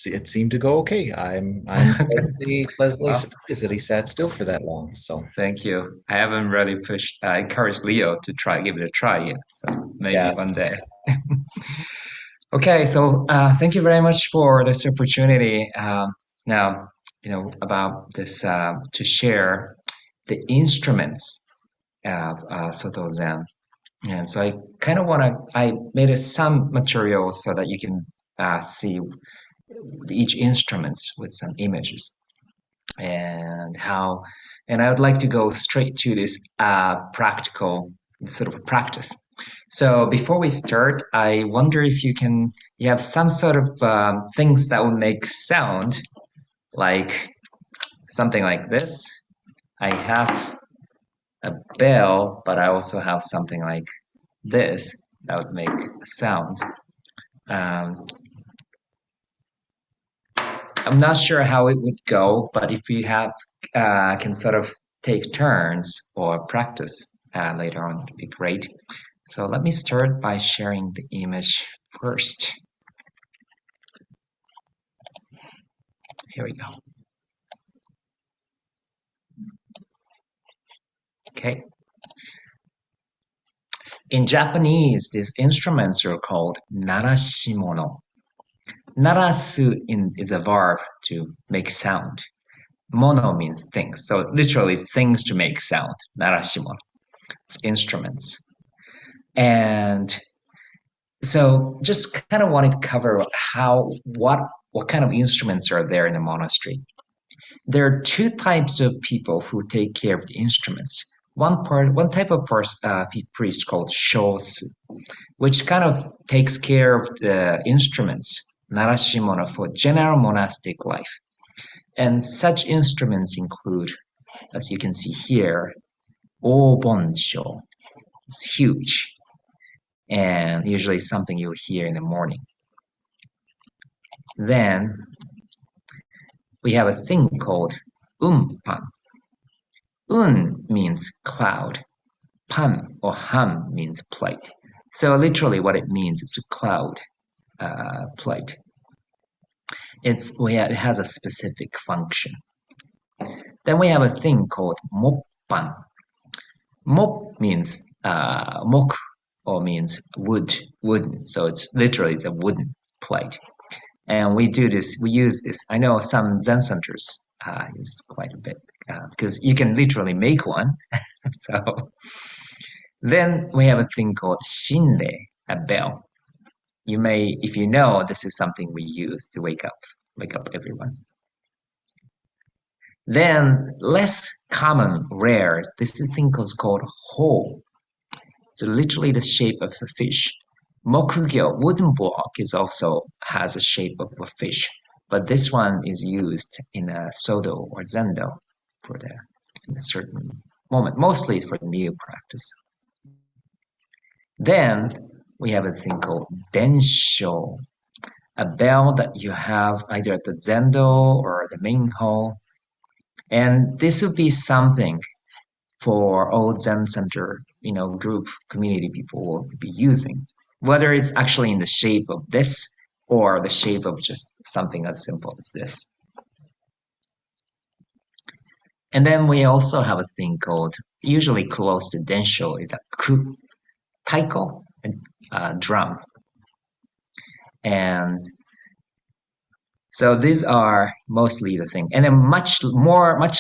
it seemed to go okay. I'm Okay. pleasantly Well, surprised that he sat still for that long. So thank you. I haven't really encouraged Leo to give it a try yet. So maybe yeah, one day. Okay, so thank you very much for this opportunity. Now, about this to share the instruments of Soto Zen. And so I kind of want I made some materials so that you can see each instruments with some images and how, and I would like to go straight to this practical sort of practice. So before we start, I wonder if you have some sort of things that will make sound, like something like this. I have a bell, but I also have something like this that would make a sound. Um, I'm not sure how it would go, but if we have can sort of take turns or practice later on, it'd be great. So let me start by sharing the image first. Here we go. Okay. In Japanese, these instruments are called Narashimono. Narasu is a verb to make sound. Mono means things. So literally things to make sound. Narashimono. It's instruments. And so just kind of wanted to cover what kind of instruments are there in the monastery. There are two types of people who take care of the instruments. One type of priest called shosu, which kind of takes care of the instruments, narashimono, for general monastic life. And such instruments include, as you can see here, obonsho. It's huge, and usually something you'll hear in the morning. Then we have a thing called umpan. Un means cloud. Pan or ham means plate. So literally what it means is a cloud plate. It has a specific function. Then we have a thing called moppan. Mop means mok or means wooden. So it's a wooden plate. And we use this. I know some Zen centers use quite a bit because you can literally make one. So then we have a thing called shinre, a bell. You may, if you know, this is something we use to wake up everyone. Then less common, rare, this thing is called ho. It's literally the shape of a fish. Mokugyo, wooden block, has a shape of a fish, but this one is used in a sodo or zendo in a certain moment, mostly for the meal practice. Then we have a thing called densho, a bell that you have either at the zendo or the main hall. And this would be something for all Zen Center, group community people will be using, whether it's actually in the shape of this or the shape of just something as simple as this. And then we also have a thing called, usually close to densho, is a taiko, a drum. And so these are mostly the thing. And then much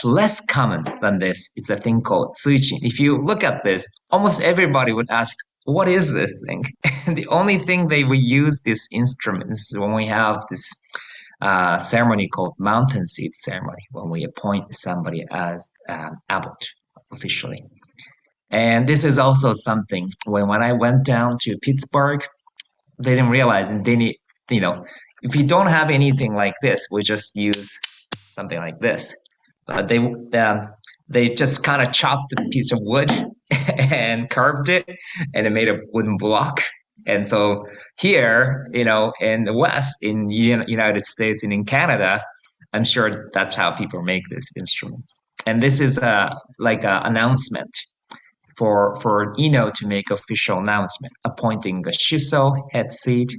less common than this is a thing called tsuichin. If you look at this, almost everybody would ask, what is this thing? And the only thing they would use this instrument is when we have this ceremony called mountain seed ceremony, when we appoint somebody as abbot officially. And this is also something when I went down to Pittsburgh, they didn't realize, and they need, if you don't have anything like this, we just use something like this. But they just kind of chopped a piece of wood and carved it, and it made a wooden block. And so here, in the West, in the United States and in Canada, I'm sure that's how people make these instruments. And this is like an announcement for Ino to make official announcement, appointing the Shuso head seat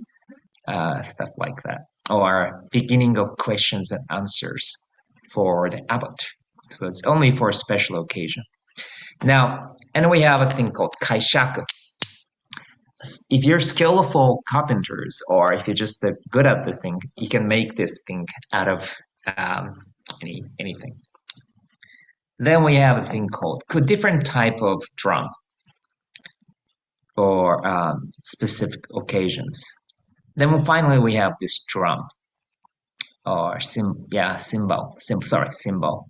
stuff like that, or beginning of questions and answers for the abbot. So it's only for a special occasion. Now, and we have a thing called kaishaku. If you're skillful carpenters, or if you're just good at this thing, you can make this thing out of um, anything. Then we have a thing called different type of drum for specific occasions. Then finally we have this drum or cymbal. Cymbal.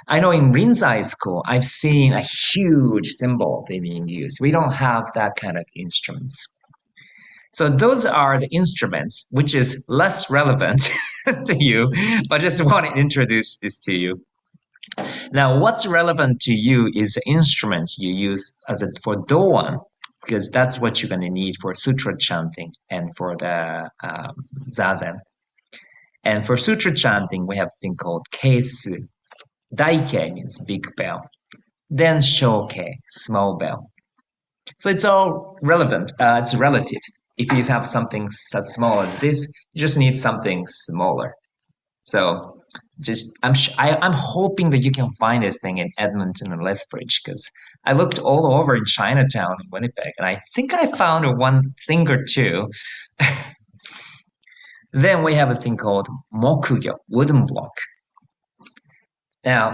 I know in Rinzai school, I've seen a huge cymbal being used. We don't have that kind of instruments. So those are the instruments, which is less relevant to you, but just want to introduce this to you. Now, what's relevant to you is the instruments you use for doan, because that's what you're going to need for sutra chanting and for the zazen. And for sutra chanting, we have a thing called keisu. Daikei means big bell. Then shokei, small bell. So it's all relevant. It's relative. If you have something as small as this, you just need something smaller. So I'm hoping that you can find this thing in Edmonton and Lethbridge, because I looked all over in Chinatown in Winnipeg, and I think I found one thing or two. Then we have a thing called mokugyo, wooden block. Now,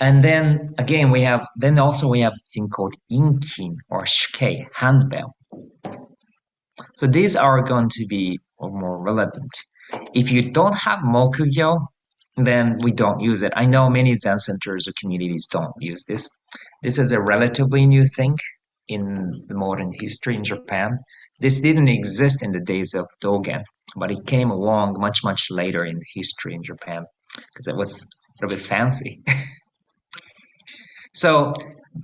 and then again we have a thing called inkin or shikei, handbell. So these are going to be more relevant. If you don't have mokugyo, then we don't use it. I know many Zen centers or communities don't use this. This is a relatively new thing in the modern history in Japan. This didn't exist in the days of Dogen, but it came along much, much later in the history in Japan because it was a little bit fancy. So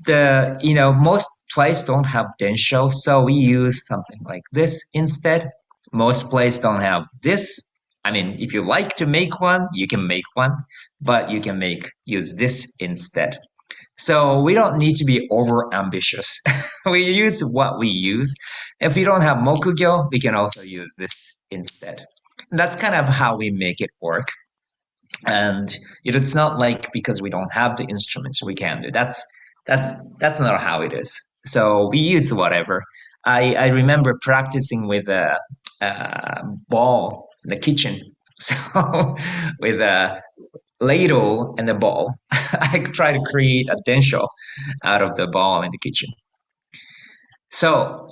most places don't have densho, so we use something like this instead. Most places don't have this. I mean, if you like to make one, you can make one, but you can use this instead. So we don't need to be over ambitious. We use what we use. If we don't have mokugyo, we can also use this instead. That's kind of how we make it work. And it's not like because we don't have the instruments we can do. That's not how it is. So we use whatever. I remember practicing with a ball in the kitchen. So with a ladle and a ball, I try to create a densho out of the ball in the kitchen. So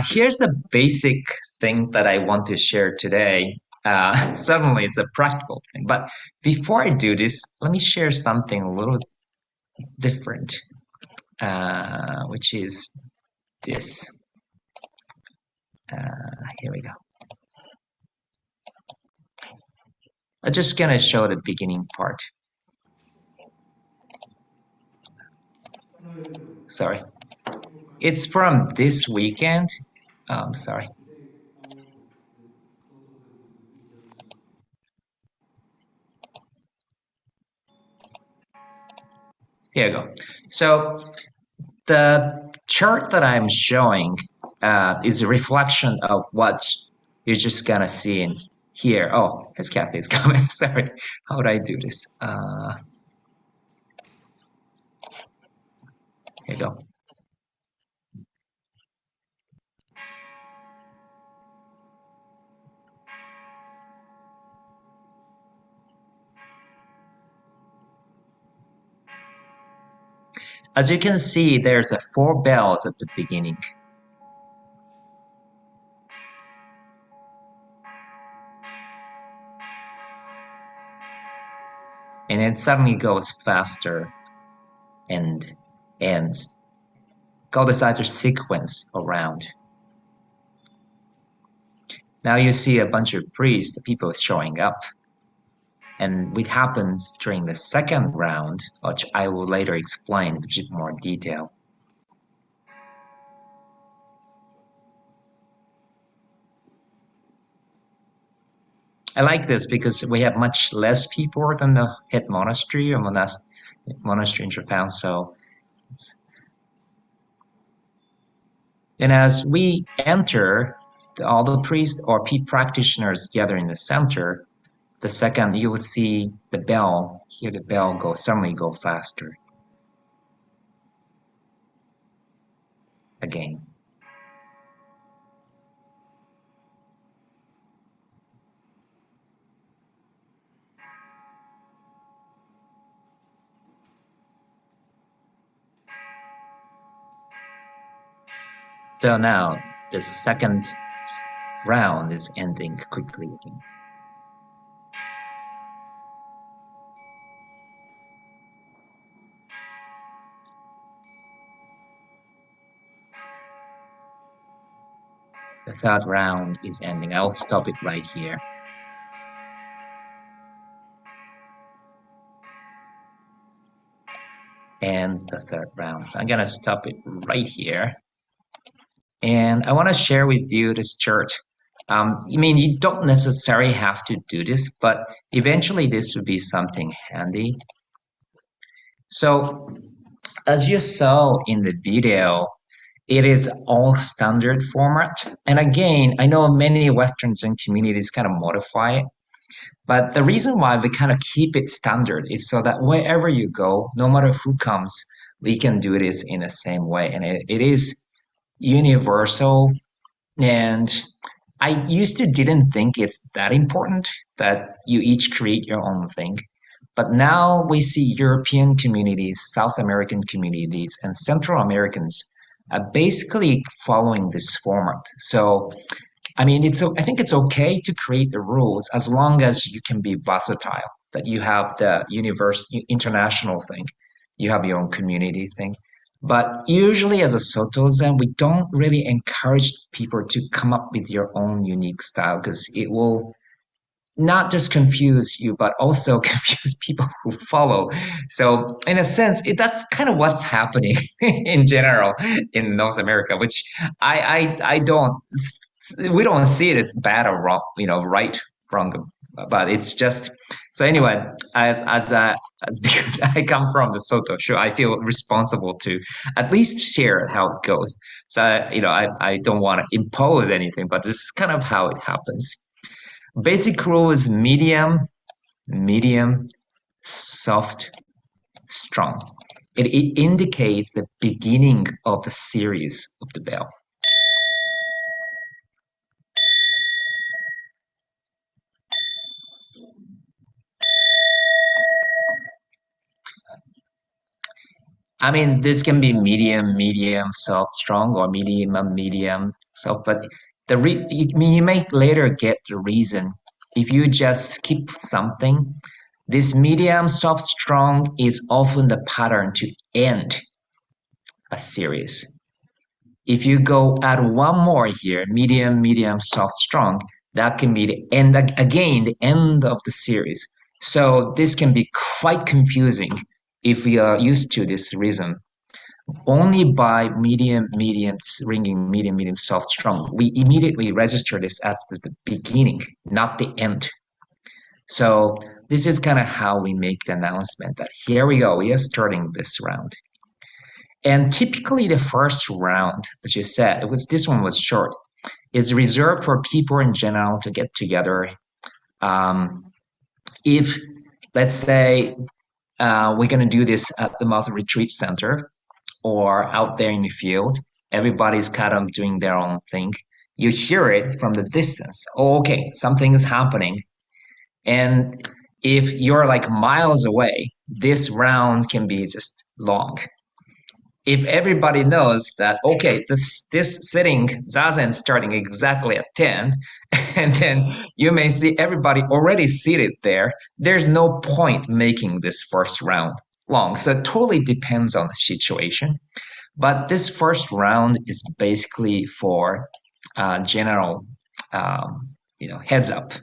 here's a basic thing that I want to share today. Suddenly it's a practical thing. But before I do this, let me share something a little different, which is this. Here we go. I'm just going to show the beginning part. Sorry. It's from this weekend. Sorry. Here you go. So the chart that I'm showing is a reflection of what you're just gonna see in here. Oh, it's Kathy's comment. Sorry. How would I do this? Here you go. As you can see, there's 4 bells at the beginning. And it suddenly goes faster and ends. Call this either sequence around. Now you see a bunch of priests, the people showing up. And what happens during the second round, which I will later explain with more detail. I like this because we have much less people than the head monastery or monastery in Japan. So, and as we enter all the priests or practitioners gather in the center, the second you will see the bell, hear the bell go suddenly go faster again. So now the second round is ending quickly again. The third round is ending. I'll stop it right here. Ends the third round. So I'm gonna stop it right here. And I want to share with you this chart. I mean, you don't necessarily have to do this, but eventually this would be something handy. So as you saw in the video, it is all standard format. And again, I know many Western Zen communities kind of modify it, but the reason why we kind of keep it standard is so that wherever you go, no matter who comes, we can do this in the same way. And it is universal. And I used to didn't think it's that important that you each create your own thing. But now we see European communities, South American communities, and Central Americans basically following this format. So, I mean, I think it's okay to create the rules as long as you can be versatile, that you have the international thing, you have your own community thing. But usually, as a Soto Zen, we don't really encourage people to come up with your own unique style because it will not just confuse you, but also confuse people who follow. So, in a sense, that's kind of what's happening in general in North America, which I don't. We don't see it as bad or wrong, right, wrong, but it's just so anyway. As because I come from the Soto, sure, I feel responsible to at least share how it goes. So I don't want to impose anything, but this is kind of how it happens. Basic rule is medium, soft, strong. It indicates the beginning of the series of the bell. I mean, this can be medium, soft, strong, or medium, soft. But you may later get the reason if you just skip something. This medium, soft, strong is often the pattern to end a series. If you go add one more here, medium, soft, strong, that can be the end again, the end of the series. So this can be quite confusing if we are used to this rhythm. Only by medium, ringing, medium, soft, strong, we immediately register this as the beginning, not the end. So this is kind of how we make the announcement that here we go, we are starting this round. And typically the first round, as you said, this one was short, is reserved for people in general to get together. If, let's say, we're going to do this at the Mouth Retreat Center or out there in the field, everybody's kind of doing their own thing. You hear it from the distance. Oh, okay, something is happening. And if you're like miles away, this round can be just long. If everybody knows that, okay, this sitting zazen starting exactly at 10, and then you may see everybody already seated there, there's no point making this first round long. So it totally depends on the situation. But this first round is basically for general, heads up.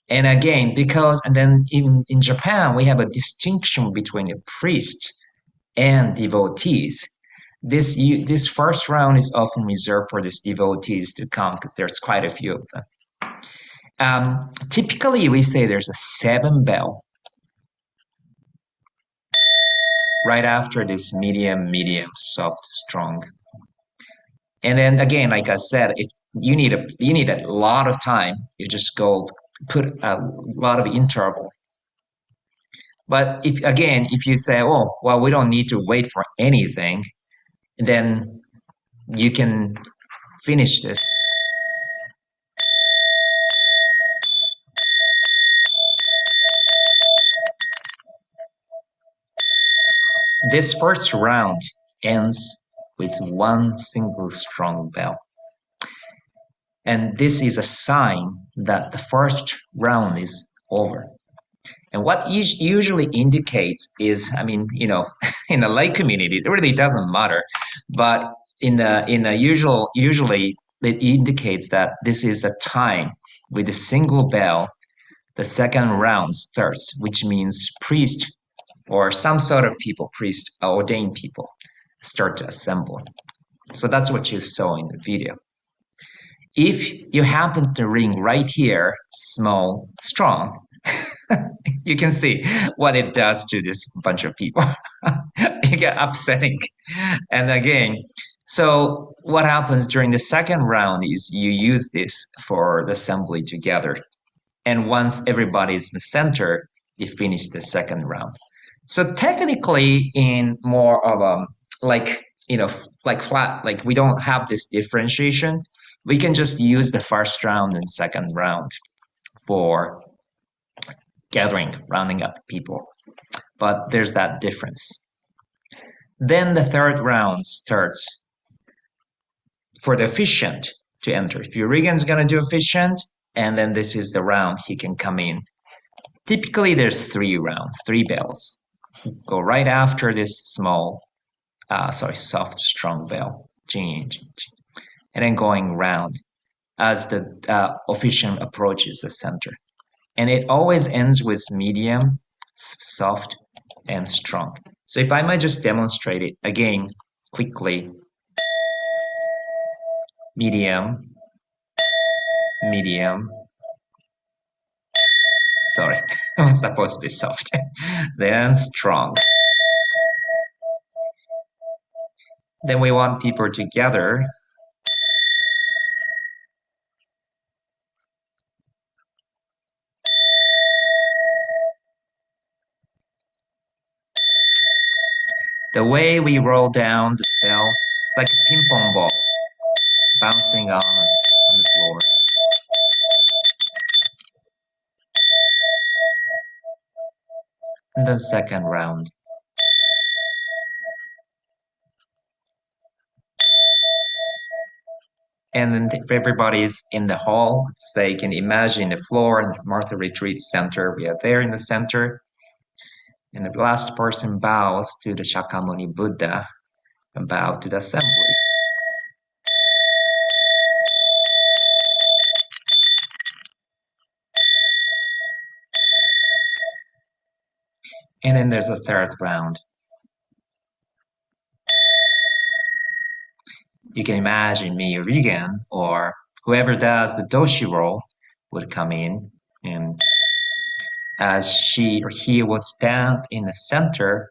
And again, and then in Japan, we have a distinction between a priest and devotees. This first round is often reserved for these devotees to come because there's quite a few of them. Typically, we say there's a 7 bell right after this medium, soft, strong. And then again, like I said, if you need a lot of time, you just go put a lot of interval. But if you say, oh, well, we don't need to wait for anything, then you can finish this. This first round ends with one single strong bell. And this is a sign that the first round is over. And what usually indicates is, I mean, in the lay community, it really doesn't matter. But in the usually it indicates that this is a time with a single bell, the second round starts, which means priest or some sort of people, priest, ordained people, start to assemble. So that's what you saw in the video. If you happen to ring right here, small, strong, you can see what it does to this bunch of people. It get upsetting. And again, so what happens during the second round is you use this for the assembly together. And once everybody's in the center, you finish the second round. So technically, in more of a like like flat, like we don't have this differentiation. We can just use the first round and second round for gathering, rounding up people. But there's that difference. Then the third round starts for the officiant to enter. If Euregan's gonna do officiant, and then this is the round he can come in. Typically, there's 3 rounds, 3 bells. Go right after this soft, strong bell, and then going round as the officiant approaches the center. And it always ends with medium, soft, and strong. So if I might just demonstrate it again quickly. Medium, medium. Sorry, it was supposed to be soft. Then strong. Then we want people together. The way we roll down the bell, it's like a ping pong ball bouncing on the floor. And the second round. And then if everybody's in the hall, so you can imagine the floor in the Martha Retreat Center. We are there in the center. And the last person bows to the Shakyamuni Buddha and bow to the assembly. And then there's a third round. You can imagine me or Regan or whoever does the doshi roll would come in, and as she or he would stand in the center,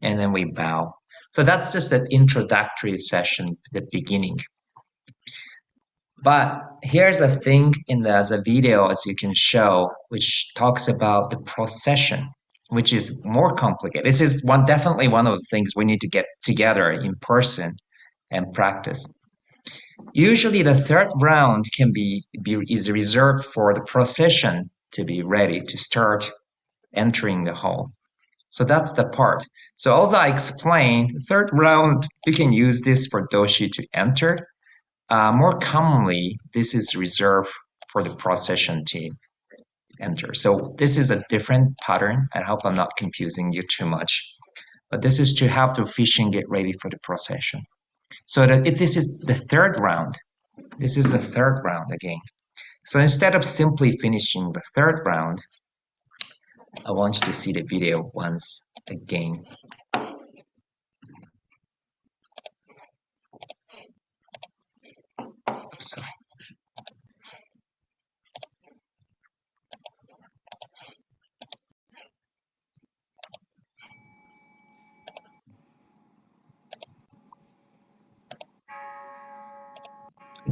and then we bow. So that's just an introductory session at the beginning. But here's a thing in the video, as you can show, which talks about the procession, which is more complicated. This is definitely one of the things we need to get together in person and practice. Usually the third round is reserved for the procession to be ready to start entering the hall. So that's the part. So as I explained, third round, you can use this for doshi to enter. More commonly, this is reserved for the procession to enter. So this is a different pattern. I hope I'm not confusing you too much. But this is to have the officiant get ready for the procession. So that if this is the third round, this is the third round again. So instead of simply finishing the third round, I want you to see the video once again. So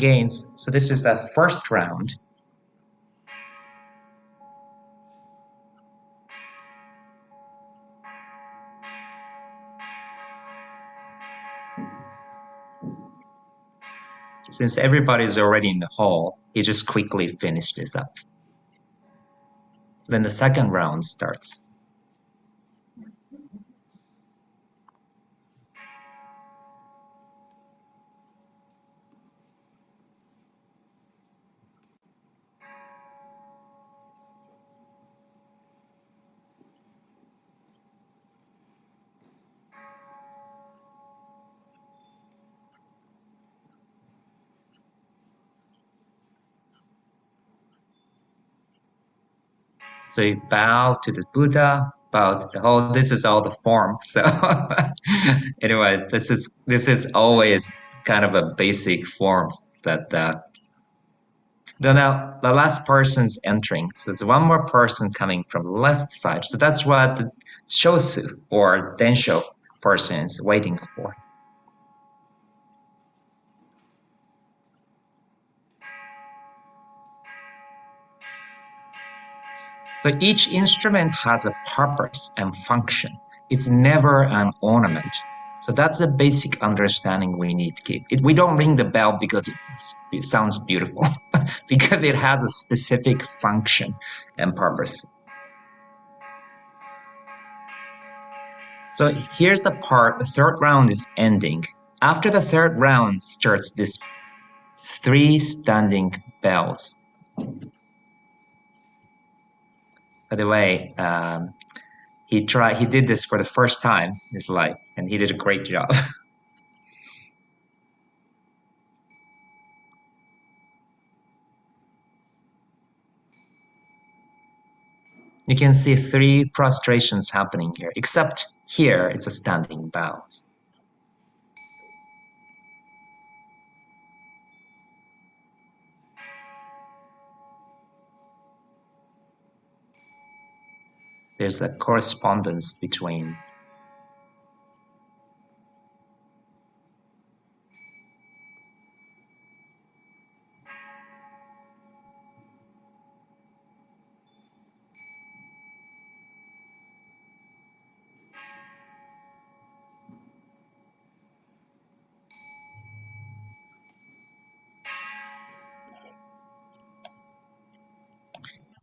gains. So this is the first round. Since everybody's already in the hall, he just quickly finished this up. Then the second round starts. So you bow to the Buddha, bow to the whole. This is all the form. So anyway, this is always kind of a basic form that now the last person's entering. So there's one more person coming from the left side. So that's what the shosu or densho person is waiting for. So each instrument has a purpose and function. It's never an ornament. So that's a basic understanding we need to keep. We don't ring the bell because it sounds beautiful, because it has a specific function and purpose. So here's the part, the third round is ending. After the third round starts this 3 standing bells. By the way, he did this for the first time in his life, and he did a great job. You can see 3 prostrations happening here, except here it's a standing bows. There's a correspondence between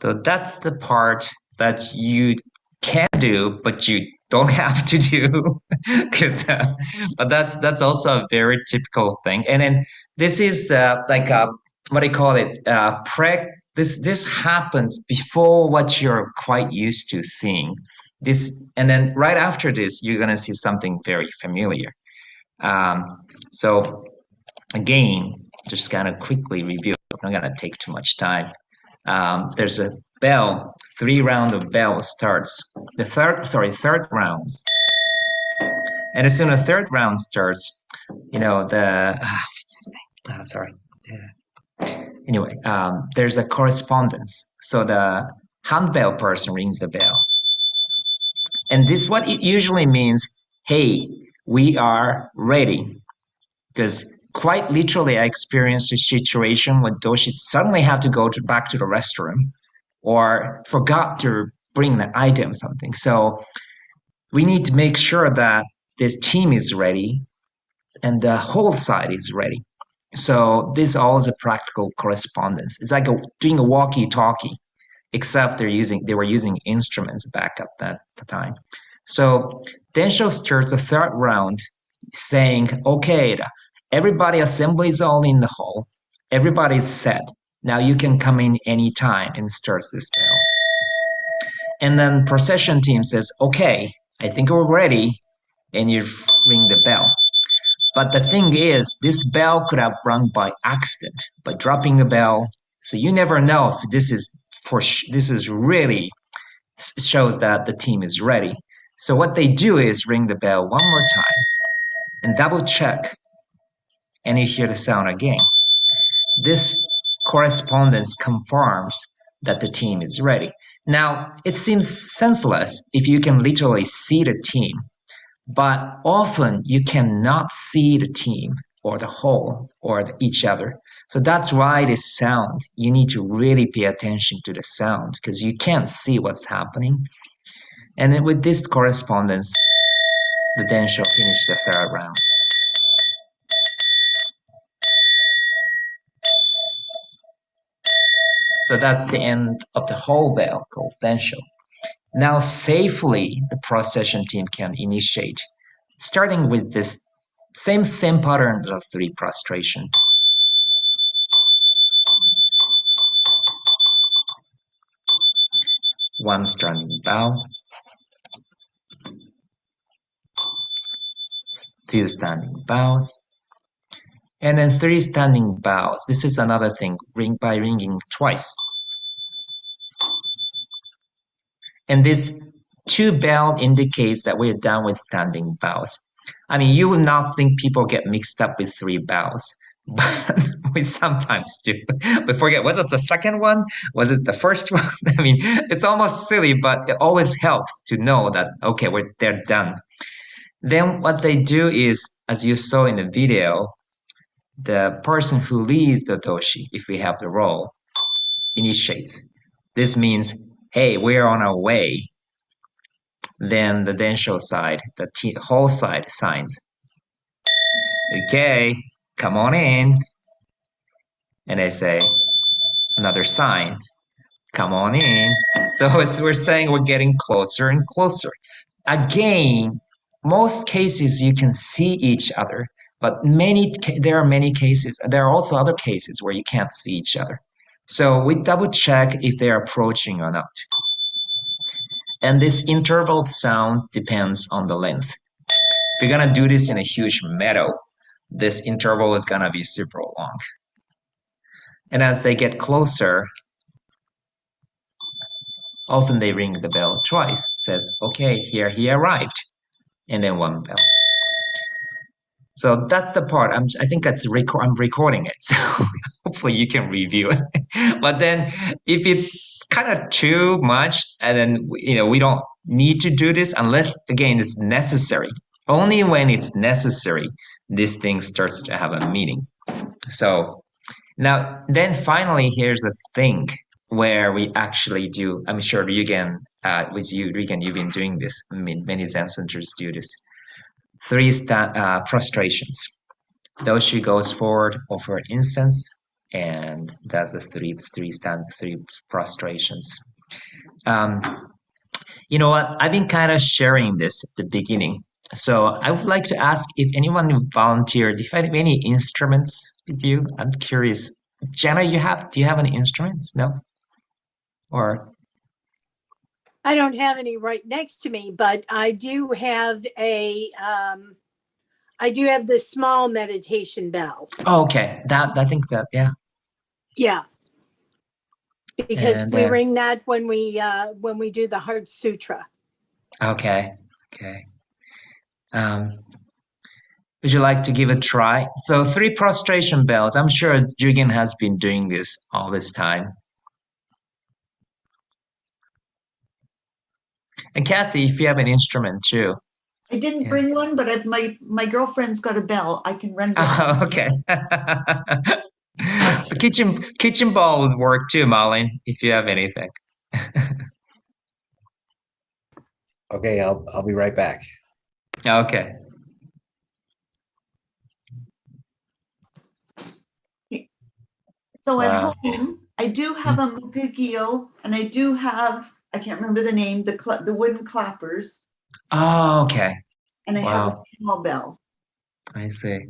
So that's the part that you can do, but you don't have to do, because but that's also a very typical thing. And then this is like what do you call it? This happens before what you're quite used to seeing. This, and then right after this, you're gonna see something very familiar. So again, just kind of quickly review. I'm not gonna take too much time. There's a bell, 3 round of bells starts. The third rounds. And as soon as the third round starts, what's his name? Sorry. Anyway, there's a correspondence. So the handbell person rings the bell. And this what it usually means, hey, we are ready. Because quite literally, I experienced a situation when Doshi suddenly had to go back to the restroom or forgot to bring the item something. So we need to make sure that this team is ready and the whole side is ready. So this all is a practical correspondence. It's like doing a walkie-talkie, except they were using instruments back at that time. So Densho starts the third round saying, okay, everybody assembly is all in the hall. Everybody's set. Now you can come in anytime, and starts this bell. And then procession team says, okay, I think we're ready. And you ring the bell. But the thing is, this bell could have rung by accident, by dropping the bell. So you never know if this is really shows that the team is ready. So what they do is ring the bell one more time and double check, and you hear the sound again. This correspondence confirms that the team is ready. Now, it seems senseless if you can literally see the team, but often you cannot see the team or the whole or each other. So that's why this sound, you need to really pay attention to the sound because you can't see what's happening. And then with this correspondence, the densho finished the third round. So that's the end of the whole bell called densho. Now safely the procession team can initiate, starting with this same pattern of 3 prostration. One standing bow, 2 standing bows, and then 3 standing bows. This is another thing, by ringing twice. And this 2 bell indicates that we're done with standing bows. I mean, you would not think people get mixed up with 3 bows, but we sometimes do. We forget, was it the second one? Was it the first one? I mean, it's almost silly, but it always helps to know that, okay, they're done. Then what they do is, as you saw in the video, the person who leads the doshi, if we have the role, initiates. This means, hey, we're on our way. Then the densho side, the whole side signs, okay, come on in. And they say, another sign, come on in. So as we're saying, we're getting closer and closer. Again, most cases you can see each other, but there are many cases. There are also other cases where you can't see each other. So we double check if they're approaching or not. And this interval of sound depends on the length. If you're gonna do this in a huge meadow, this interval is gonna be super long. And as they get closer, often they ring the bell twice, says, okay, here he arrived, and then 1 bell. So that's the part. I think I'm recording it, so hopefully you can review it. But then if it's kind of too much, and then we don't need to do this unless again it's necessary. Only when it's necessary, this thing starts to have a meaning. So now, then finally, here's the thing where we actually do. I'm sure Ryugen, with you, Ryugen, you've been doing this. I mean, many Zen centers do this. 3 prostrations. Doshi goes forward, offer incense, and does the three prostrations. You know what? I've been kind of sharing this at the beginning. So I would like to ask if anyone volunteered, if you have any instruments with you. I'm curious. Jenna, do you have any instruments? No? Or I don't have any right next to me, but I do have the small meditation bell. oh, okay. I think that yeah. Yeah. Because And we ring that when we do the Heart Sutra. Okay. Okay. Would you like to give a try? So 3 prostration bells. I'm sure Jugen has been doing this all this time. And Kathy, if you have an instrument too. I didn't bring one, but my girlfriend's got a bell. I can run. Oh, okay. The kitchen ball would work too, Marlene, if you have anything. Okay, I'll be right back. Okay. So Wow. at home, I do have a mukugyo, and I do have, I can't remember the name, the wooden clappers, Oh, okay. and I have a small bell. I see.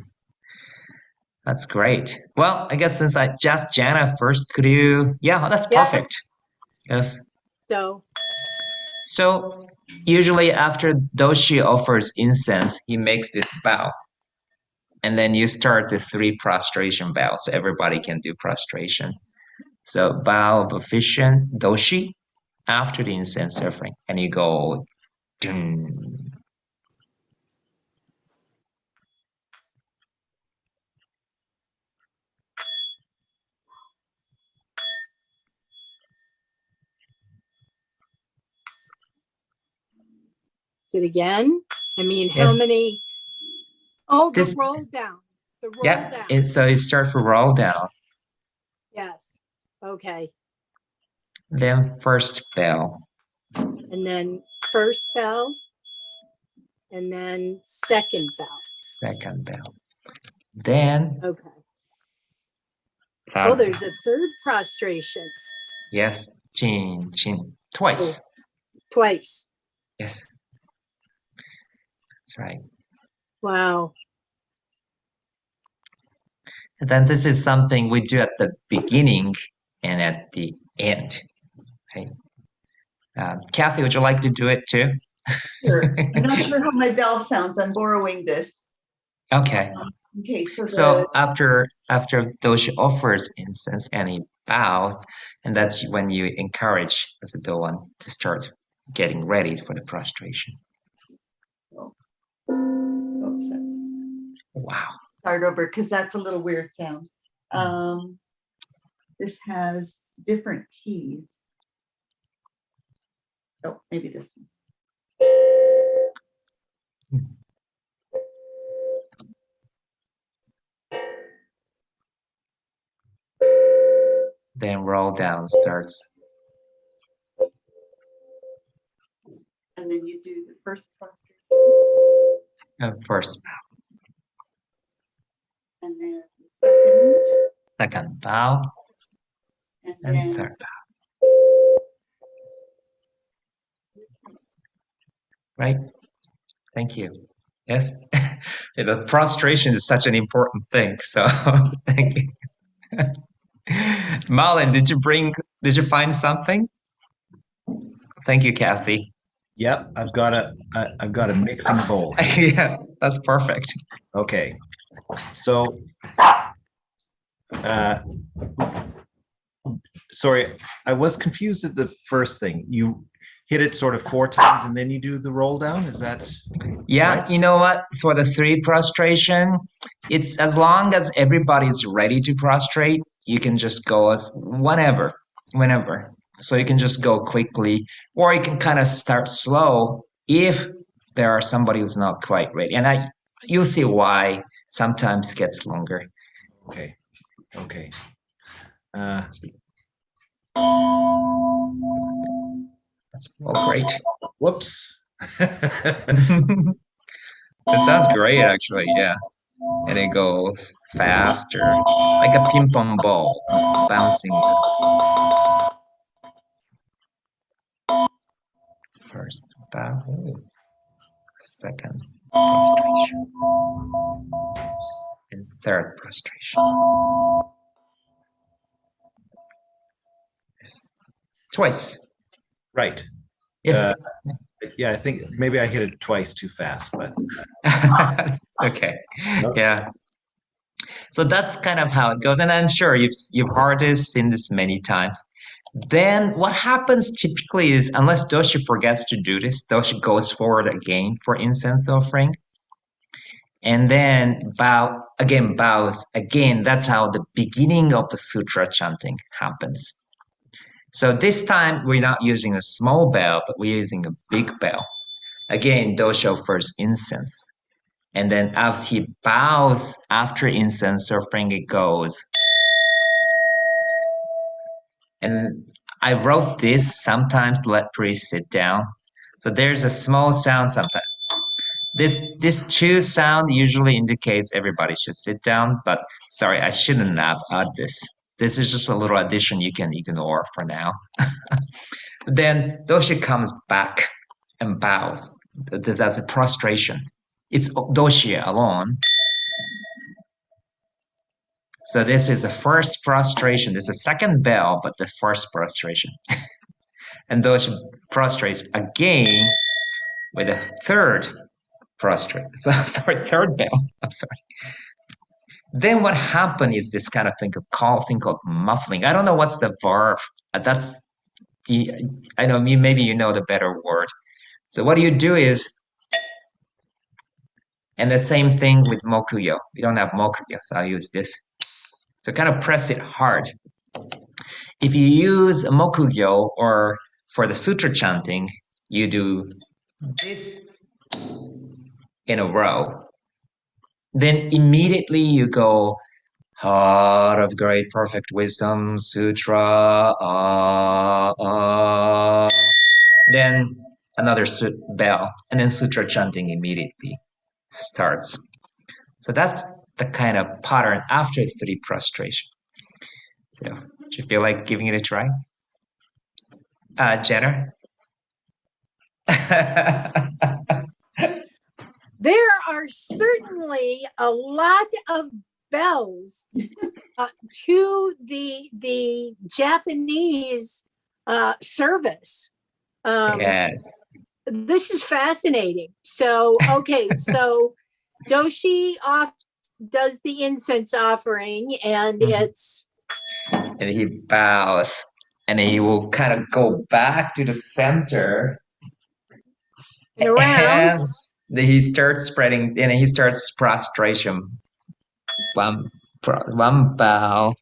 That's great. Well, I guess since I just Jana first, could you? Yeah, that's Yeah. perfect. Yes. So Usually after Doshi offers incense, he makes this bow. And then you start the 3 prostration bows, so everybody can do prostration. So bow of officiant, Doshi, after the incense offering, and you go dun. is it again? I mean, how Yes. many? Oh, the This- roll down. The roll Yeah, down. and so you start for roll down. Yes. Okay. Then first bell. And then first bell. And then second bell. Second bell. Then Okay. third Oh, there's bell. a third prostration. Yes. Chin, chin. Twice. Twice. Yes. That's right. Wow. And then this is something we do at the beginning and at the end. Okay. Kathy, would you like to do it too? Sure. I'm not sure how my bell sounds. I'm borrowing this. Okay. Okay, So after Doshi offers incense and he bows, and that's when you encourage the Doan to start getting ready for the prostration. oops, Wow. start over because that's a little weird sound. This has different keys. Oh, maybe this one. Then roll down starts. And then you do the first prostration. First And then second. second bow, And and then third bow. Right? Thank you. Yes. The prostration is such an important thing. So thank you. Marlon, did you find something? Thank you, Kathy. Yep, I've got a mixing bowl. Yes, that's perfect. Okay. So sorry, I was confused at the first thing. You hit it sort of 4 times and then you do the roll down. Is that Yeah, right? you know what? For the 3 prostration, it's as long as everybody's ready to prostrate, you can just go as whenever. So you can just go quickly, or you can kind of start slow if there are somebody who's not quite ready. And you'll see why sometimes gets longer. Okay. Okay. That's all great. Whoops. It sounds great, actually. Yeah. And it goes faster, like a ping pong ball bouncing. First bow, second prostration, and third prostration. Yes. Twice. Right. Yes. Yeah, I think maybe I hit it twice too fast, but Okay. Yeah. So that's kind of how it goes, and I'm sure you've heard this, seen this many times. Then what happens typically is, unless Doshi forgets to do this, Doshi goes forward again for incense offering, and then bows again. That's how the beginning of the sutra chanting happens. So this time we're not using a small bell, but we're using a big bell. Again, Doshi offers incense. And then as he bows after incense offering, it goes. And I wrote this, sometimes let priests sit down. So there's a small sound sometimes. This two sound usually indicates everybody should sit down, but sorry, I shouldn't have added this. This is just a little addition you can ignore for now. Then Doshi comes back and bows. That's a prostration. It's Doshi alone. So this is the first prostration. This is the second bell, but the first prostration. And Doshi prostrates again with a third prostrate. So sorry, third bell. I'm sorry. Then what happened is this kind of thing called muffling. I don't know what's the verb. That's the, I know maybe you know the better word. So what you do is, and the same thing with mokuyo. We don't have mokuyo, so I'll use this. So kind of press it hard. If you use mokuyo or for the sutra chanting, you do this in a row. Then immediately you go Heart of Great Perfect Wisdom Sutra. Then another bell, and then sutra chanting immediately starts. So that's the kind of pattern after 3 prostration. So, do you feel like giving it a try? Jenna? There are certainly a lot of bells to the Japanese service. Yes. This is fascinating. So, okay, so Doshi does the incense offering, and it's And he bows, and he will kind of go back to the center, and around. and then he starts spreading, and he starts prostration. One bow,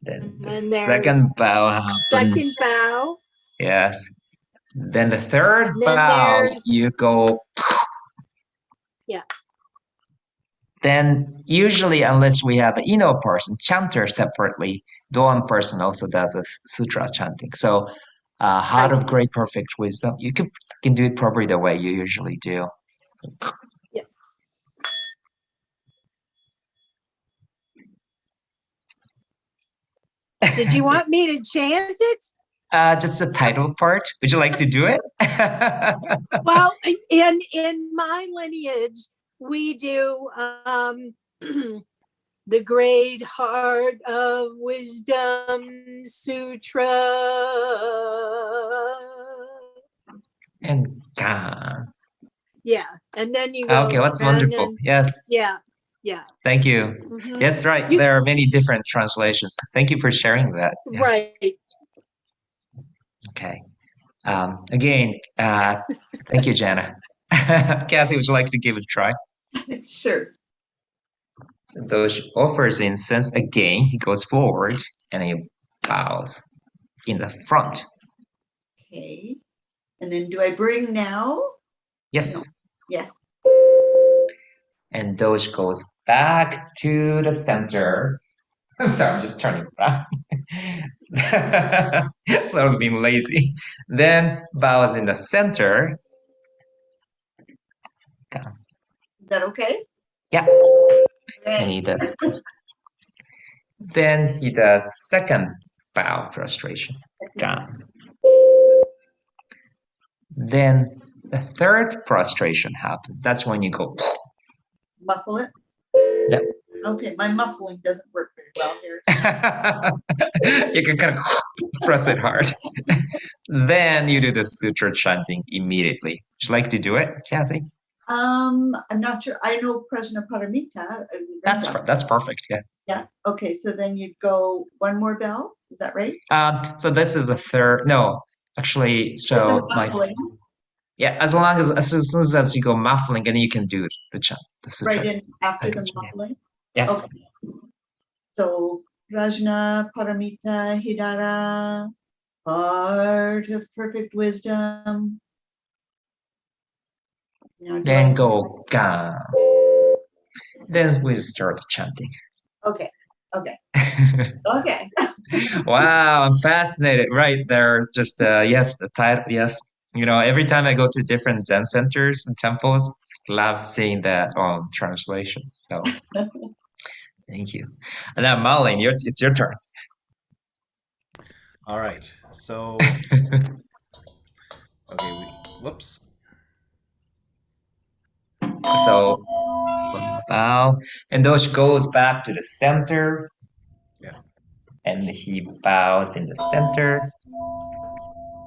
then the And there's second bow second happens. bow. Yes. Then the third And then bow, there's- you go. Yeah. Then usually, unless we have an Ino person, chanter separately, Doan person also does a sutra chanting. So, Heart of Great Perfect Wisdom, you can do it probably the way you usually do. So, Yeah. Did you want me to chant it? Just the title part. Would you like to do it? Well, in my lineage, we do the Great Heart of Wisdom Sutra. And gone. Yeah, and then you go. Okay, that's and wonderful. then- Yes, yeah. thank you. Mhm. That's right. You- There are many different translations. Thank you for sharing that. Yeah. Right. Okay. Again, thank you, Jana. Kathy, would you like to give it a try? Sure. So Doshi offers incense again. He goes forward and he bows in the front. Okay. And then do I bring now? Yes. Yeah. And Doshi goes back to the center. I'm sorry, I'm just turning around. So I was being lazy. Then bows in the center. Is that okay? Yeah. And Okay. he does. Then he does second bow prostration. Down. Then the third prostration happens. That's when you go. Muffle it? Yep. Okay, my muffling doesn't work very well here. You can kind of press it hard. Then you do the sutra chanting immediately. Would you like to do it, Kathy? I'm not sure. I know Prajna Paramita. That's perfect. Yeah. Yeah. Okay. So then you'd go one more bell. Is that right? So this is a third. No, actually. So Muffling, yeah. As soon as you go muffling, then you can do the chant, the sutra. right in after the Thank you. muffling. Yes. Okay. So Prajna Paramita Hidara, Heart of Perfect Wisdom. Now, Then go ga. Then we start chanting. Okay. Okay. Okay. Wow, I'm fascinated. Right there, just yes, the title. Yes, every time I go to different Zen centers and temples, love seeing that translation. So, thank you. And now, Marlene, it's your turn. All right. So, okay. Whoops. So, bow, and Dosh goes back to the center. Yeah. And he bows in the center.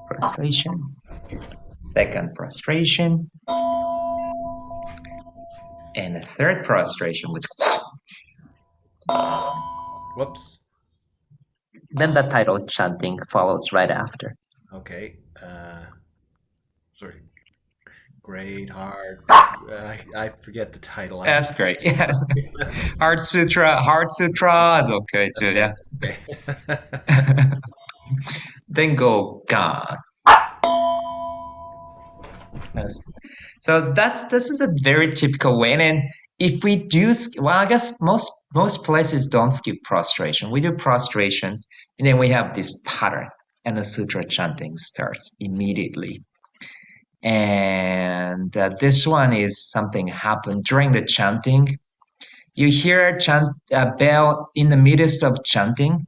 Prostration. Second prostration. And the third prostration, which. Whoops. Then the title chanting follows right after. Okay. Sorry. Great Heart. I forget the title. That's great. Yes. Heart Sutra is okay too. Yeah. Okay. Then go ga. Yes. So this is a very typical way. And if we do, well, I guess most places don't skip prostration. We do prostration, and then we have this pattern, and the sutra chanting starts immediately. And this one is something happened during the chanting. You hear a bell in the midst of chanting,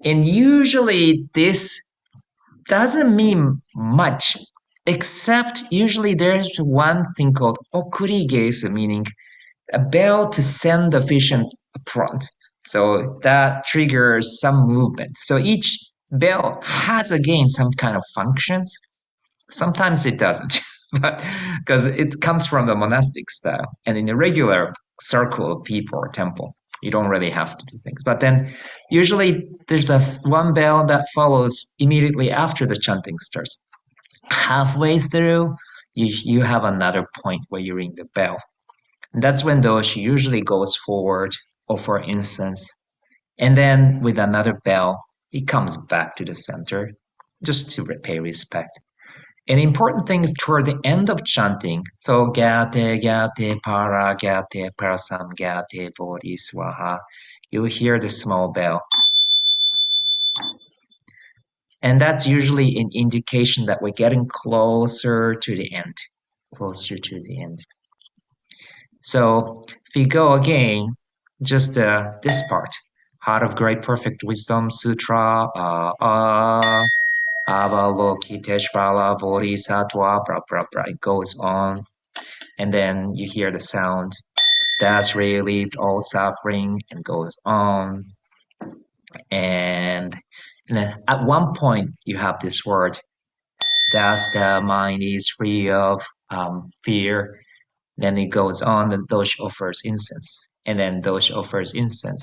and usually this doesn't mean much, except usually there's one thing called okurigesu, meaning a bell to send the fish in front. So that triggers some movement. So each bell has again some kind of functions. Sometimes it doesn't, but because it comes from the monastic style. And in a regular circle of people or temple, you don't really have to do things. But then usually there's one bell that follows immediately after the chanting starts. Halfway through, you have another point where you ring the bell. And that's when Doshi usually goes forward, offer incense, and then with another bell, he comes back to the center just to pay respect. An important thing is toward the end of chanting. So gyate, gyate, parasam, gyate, bodhi, swaha. You'll hear the small bell. And that's usually an indication that we're getting closer to the end. Closer to the end. So if we go again, just this part. Heart of Great Perfect Wisdom Sutra, Avalokiteshvara Bodhisattva, blah, blah, blah. It goes on. And then you hear the sound. That's relieved all suffering and goes on. And then at one point, you have this word. Thus the mind is free of fear. Then it goes on, and Doshi offers incense. And then Doshi offers incense.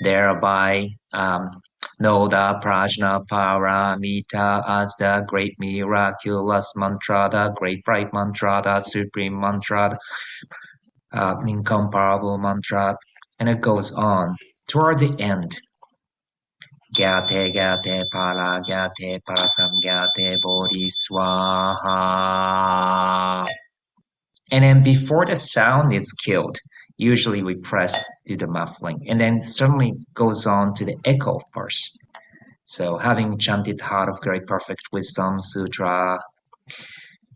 Thereby, know the prajna paramita as the great miraculous mantra, the great bright mantra, the supreme mantra, the incomparable mantra. And it goes on. Toward the end, gyate, gyate, parasam, gyate, bodhi, swaha. And then before the sound is killed, usually we press to the muffling, and then suddenly goes on to the echo first. So having chanted Heart of Great Perfect Wisdom Sutra,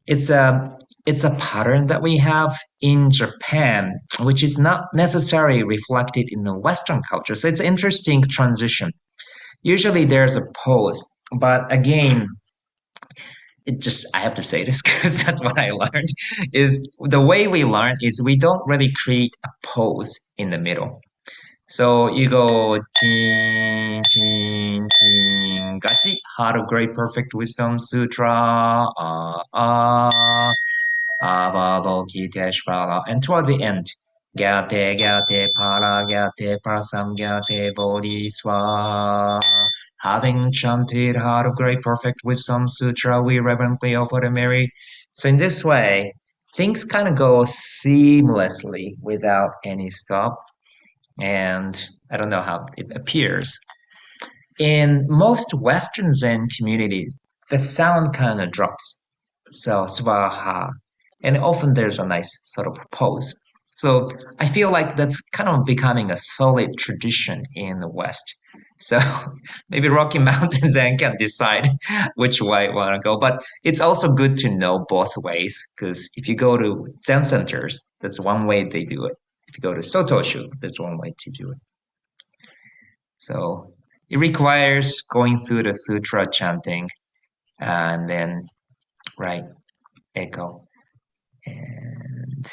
it's a pattern that we have in Japan, which is not necessarily reflected in the Western culture. So it's an interesting transition. Usually there's a pause, but again, I have to say this because that's what I learned, is the way we learn is we don't really create a pose in the middle. So you go chin, chin, chin, gachi, Heart of Great Perfect Wisdom Sutra, Avalokiteshvara, and toward the end, gyate, gyate, parasam, gyate, bodhi, swaha. Having chanted Heart of Great Perfect Wisdom Sutra, we reverently offer the Mary. So in this way, things kind of go seamlessly without any stop. And I don't know how it appears. In most Western Zen communities, the sound kind of drops. So swaha. And often there's a nice sort of pose. So I feel like that's kind of becoming a solid tradition in the West. So maybe Rocky Mountain Zen can decide which way you want to go. But it's also good to know both ways, because if you go to Zen centers, that's one way they do it. If you go to Sotoshu, there's one way to do it. So it requires going through the sutra chanting and then, right, echo. And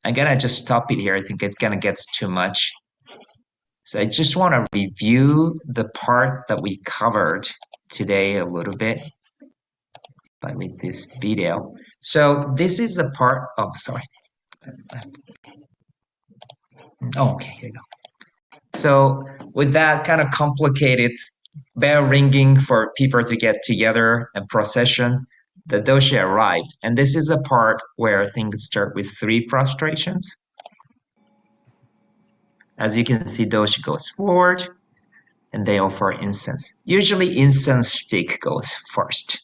I'm gonna just stop it here. I think it's gonna get too much. So I just want to review the part that we covered today a little bit with this video. So this is a part, oh, sorry. Oh, okay, here you go. So with that kind of complicated bell ringing for people to get together and procession, the doshi arrived. And this is a part where things start with 3 prostrations. As you can see, doshi goes forward and they offer incense. Usually incense stick goes first.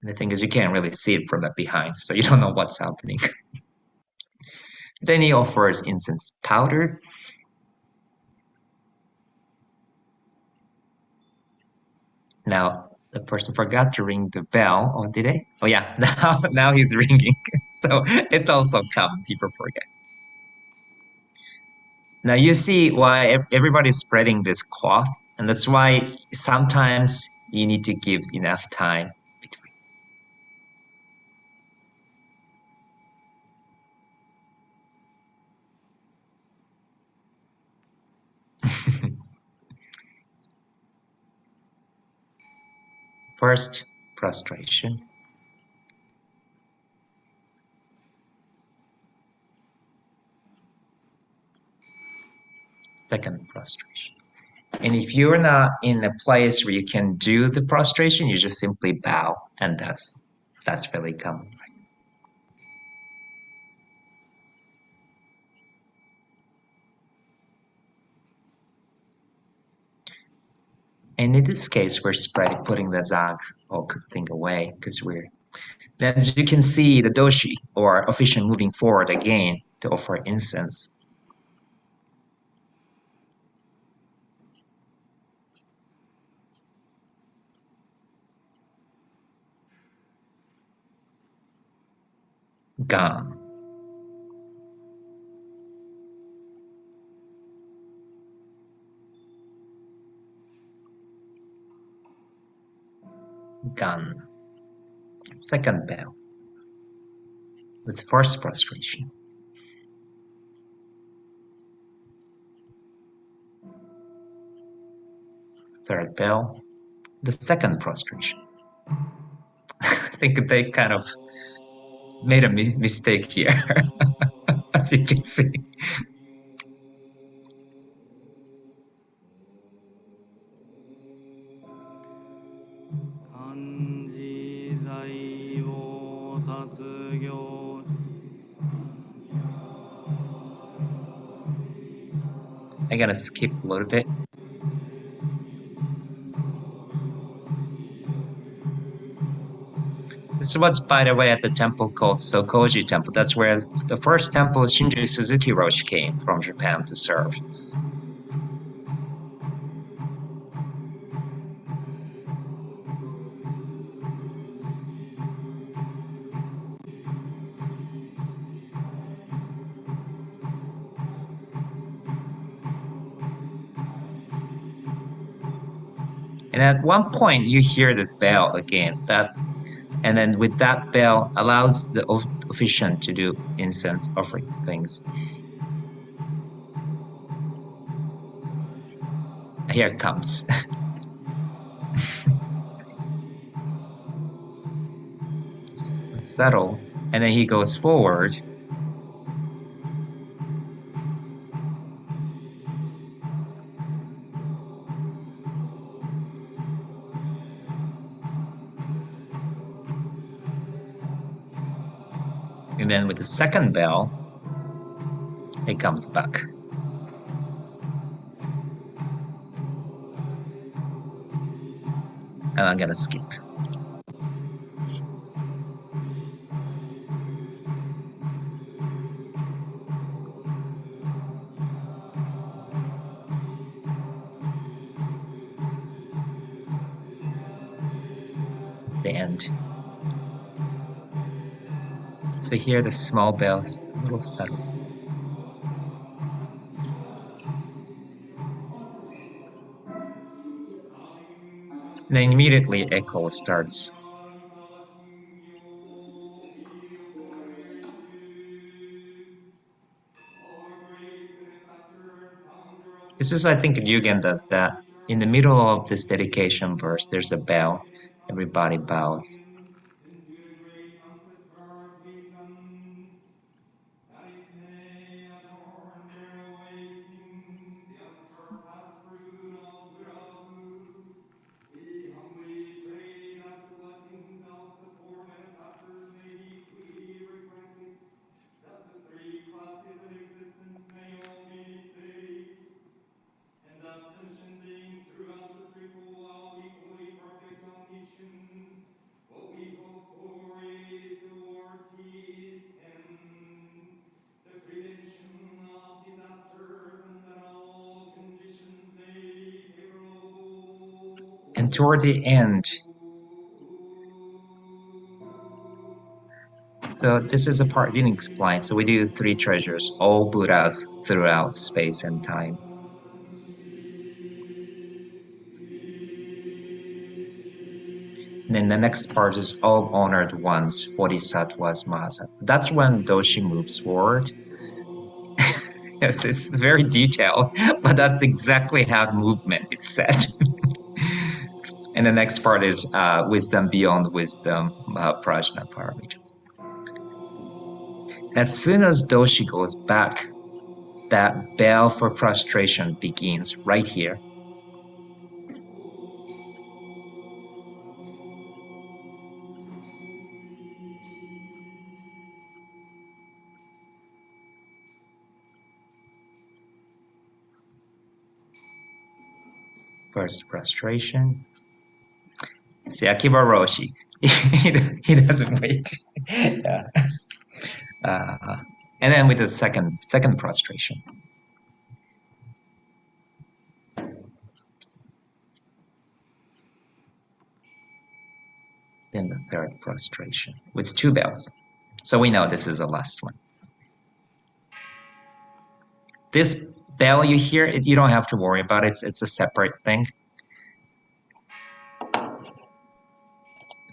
And the thing is, you can't really see it from the behind, so you don't know what's happening. Then he offers incense powder. Now, the person forgot to ring the bell. Oh, did they? Oh, yeah. Now he's ringing. So it's also common. People forget. Now you see why everybody's spreading this cloth, and that's why sometimes you need to give enough time between. First, prostration. Second, prostration. And if you're not in a place where you can do the prostration, you just simply bow, and that's really common. Right? And in this case, we're putting the zag or thing away because then as you can see the doshi or officiant moving forward again to offer incense. Gan. Gan. Second bell with first prostration. Third bell, the second prostration. I think they kind of made a mistake here, as you can see. I'm gonna skip a little bit. This was, by the way, at the temple called Sokoji Temple. That's where the first temple Shinju Suzuki Roshi came from Japan to serve. And at one point, you hear the bell again. And then with that bell allows the officiant to do incense offering things. Here it comes. Settle. And then he goes forward. And then with the second bell, it comes back. And I'm gonna skip. It's the end. So here the small bells, a little subtle. And then immediately echo starts. This is, I think, Ryugen does that. In the middle of this dedication verse, there's a bell. Everybody bows. then toward the end, so this is a part I didn't explain. So we do 3 treasures, all Buddhas throughout space and time. And then the next part is all honored ones, bodhisattvas, mahasattvas. That's when Doshi moves forward. Yes, it's very detailed, but that's exactly how the movement is said. And the next part is wisdom beyond wisdom, prajna paramita. As soon as Doshi goes back, that bell for prostration begins right here. First prostration. See, Akiba Roshi, he doesn't wait. Yeah. And then with the second prostration. Then the third prostration with 2 bells. So we know this is the last one. This bell you hear, you don't have to worry about it. It's a separate thing.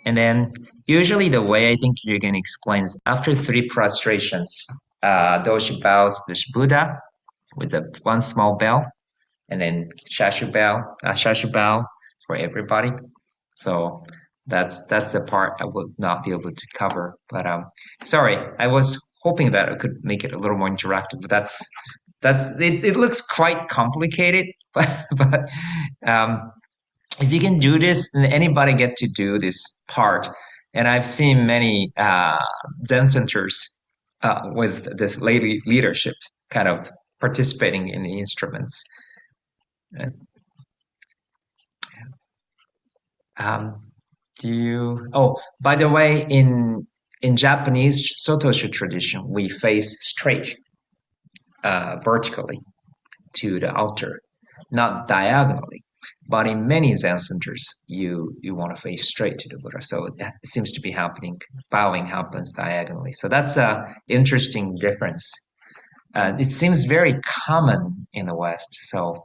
And then usually the way I think you're going to explain is after 3 prostrations, Doshi bows this Buddha with one small bell, and then shashu bow for everybody. So that's the part I will not be able to cover. But sorry, I was hoping that I could make it a little more interactive. But it looks quite complicated. But if you can do this, then anybody get to do this part. And I've seen many Zen centers with this lady leadership kind of participating in the instruments. By the way, in Japanese Sotoshu tradition, we face straight vertically to the altar, not diagonally. But in many Zen centers, you want to face straight to the Buddha. So it seems to be happening. Bowing happens diagonally. So that's an interesting difference. It seems very common in the West. So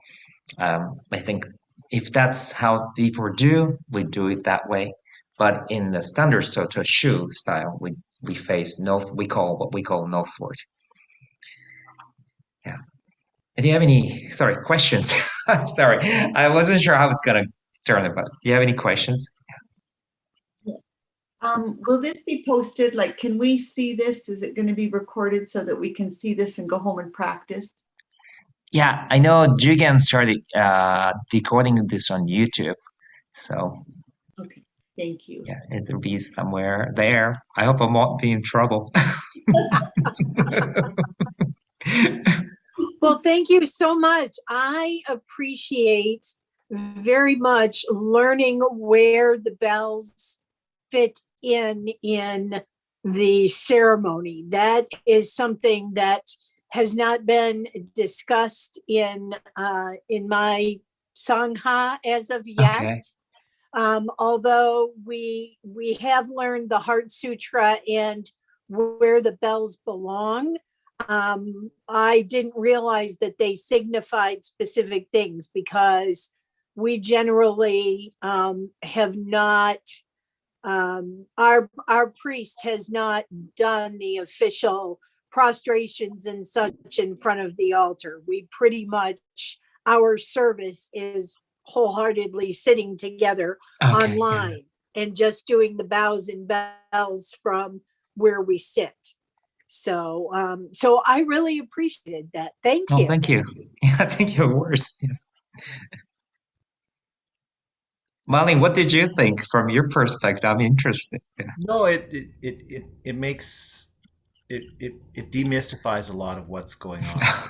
I think if that's how people do, we do it that way. But in the standard Soto Shu style, we face north. What we call northward. Yeah. Do you have any questions? I'm sorry, I wasn't sure how it's gonna turn it, but do you have any questions? Will this be posted? Like, can we see this? Is it going to be recorded so that we can see this and go home and practice? Yeah, I know Jugen started decoding this on YouTube, so Okay, thank you. yeah, it'll be somewhere there. I hope I won't be in trouble. Well, thank you so much. I appreciate very much learning where the bells fit in the ceremony. That is something that has not been discussed in my Sangha as of yet. Okay. Although we have learned the Heart Sutra and where the bells belong. I didn't realize that they signified specific things because we generally have not, our priest has not done the official prostrations and such in front of the altar. We pretty much, our service is wholeheartedly sitting together online and just doing the bows and bells from where we sit. So I really appreciated that. Thank you. Oh, thank you. Yeah, I think you're worse. Yes. Molly, what did you think from your perspective? I'm interested. Yeah. No, it makes it demystifies a lot of what's going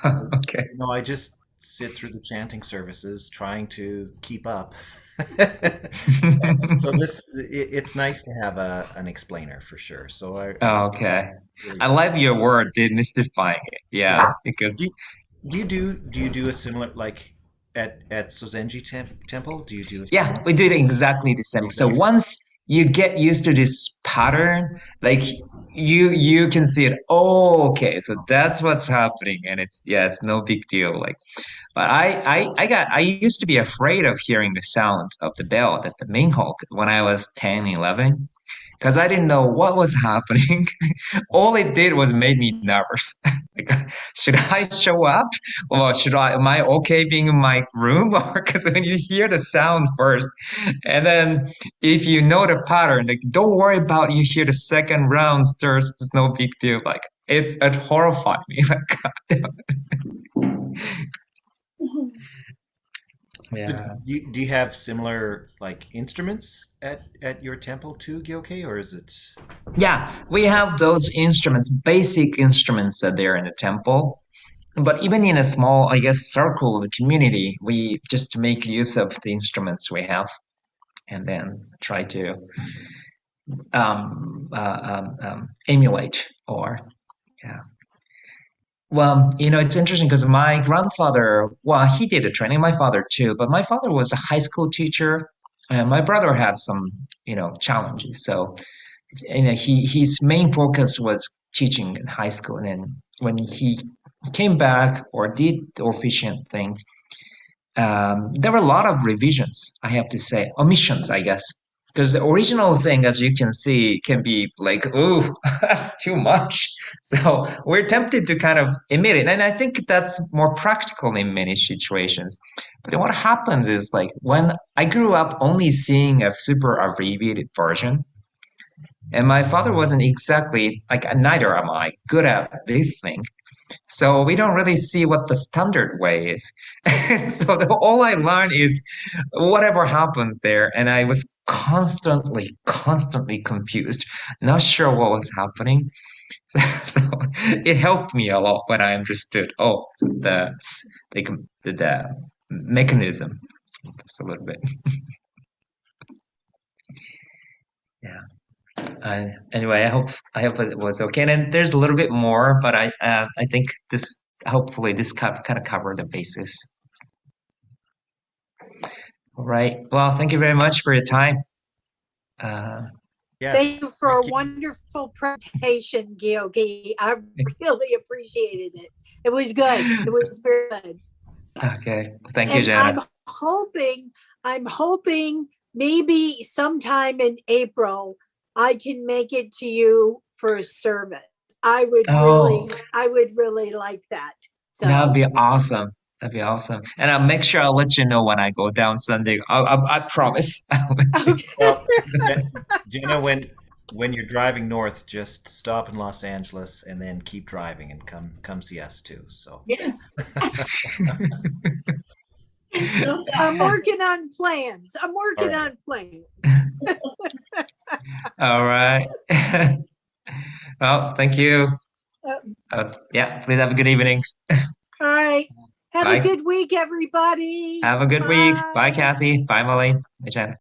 on. Okay. No, I just sit through the chanting services trying to keep up. So it's nice to have an explainer for sure. So Okay. I love your word, demystifying it. Yeah, because do you do a similar, like, at Sozenji Temple? Do you do it? Yeah, we do it exactly the same. So once you get used to this pattern, like you can see it. Oh, okay, so that's what's happening, and it's no big deal. Like, but I used to be afraid of hearing the sound of the bell at the main hall when I was 10, 11, because I didn't know what was happening. All it did was made me nervous. Like, should I show up, or am I okay being in my room? Or because when you hear the sound first, and then if you know the pattern, like don't worry about you hear the second rounds. There's no big deal. Like it horrified me. Like, yeah. Do you have similar like instruments at your temple too, Gyokei, or is it? Yeah, we have those instruments, basic instruments that there in the temple. But even in a small, I guess, circle, the community, we just make use of the instruments we have and then try to emulate or, yeah. Well, it's interesting because my grandfather, well, he did a training, my father too, but my father was a high school teacher and my brother had some, challenges. So, his main focus was teaching in high school. And then when he came back or did the officiant thing, there were a lot of revisions, I have to say, omissions, I guess. Because the original thing, as you can see, can be like, ooh, that's too much. So we're tempted to kind of emit it. And I think that's more practical in many situations. But then what happens is like when I grew up only seeing a super abbreviated version, and my father wasn't exactly like neither am I good at this thing. So we don't really see what the standard way is. So all I learned is whatever happens there, and I was constantly confused, not sure what was happening. So it helped me a lot when I understood. Oh, so the mechanism just a little bit. Yeah. Anyway, I hope it was okay. And then there's a little bit more, but I think this hopefully this kind of covered the basis. All right. Well, thank you very much for your time. Yeah. Thank you for a Thank you. wonderful presentation, Gyokei. I really appreciated it. It was good. It was very good. Okay. Thank you, And Jana. I'm hoping maybe sometime in April, I can make it to you for a service. I would Oh, really like that. So, that'd be awesome. That'd be awesome. And I'll make sure I'll let you know when I go down Sunday. I promise. I'll let you. okay. Well, Jenna, when you're driving north, just stop in Los Angeles and then keep driving and come see us too. So Yeah. I'm working on plans. All right. All right. Well, thank you. Yeah, please have a good evening. All right. Have Bye. a good week, everybody. Have a good week. Bye, Bye. Kathy. Bye, Molly. Bye, Jen.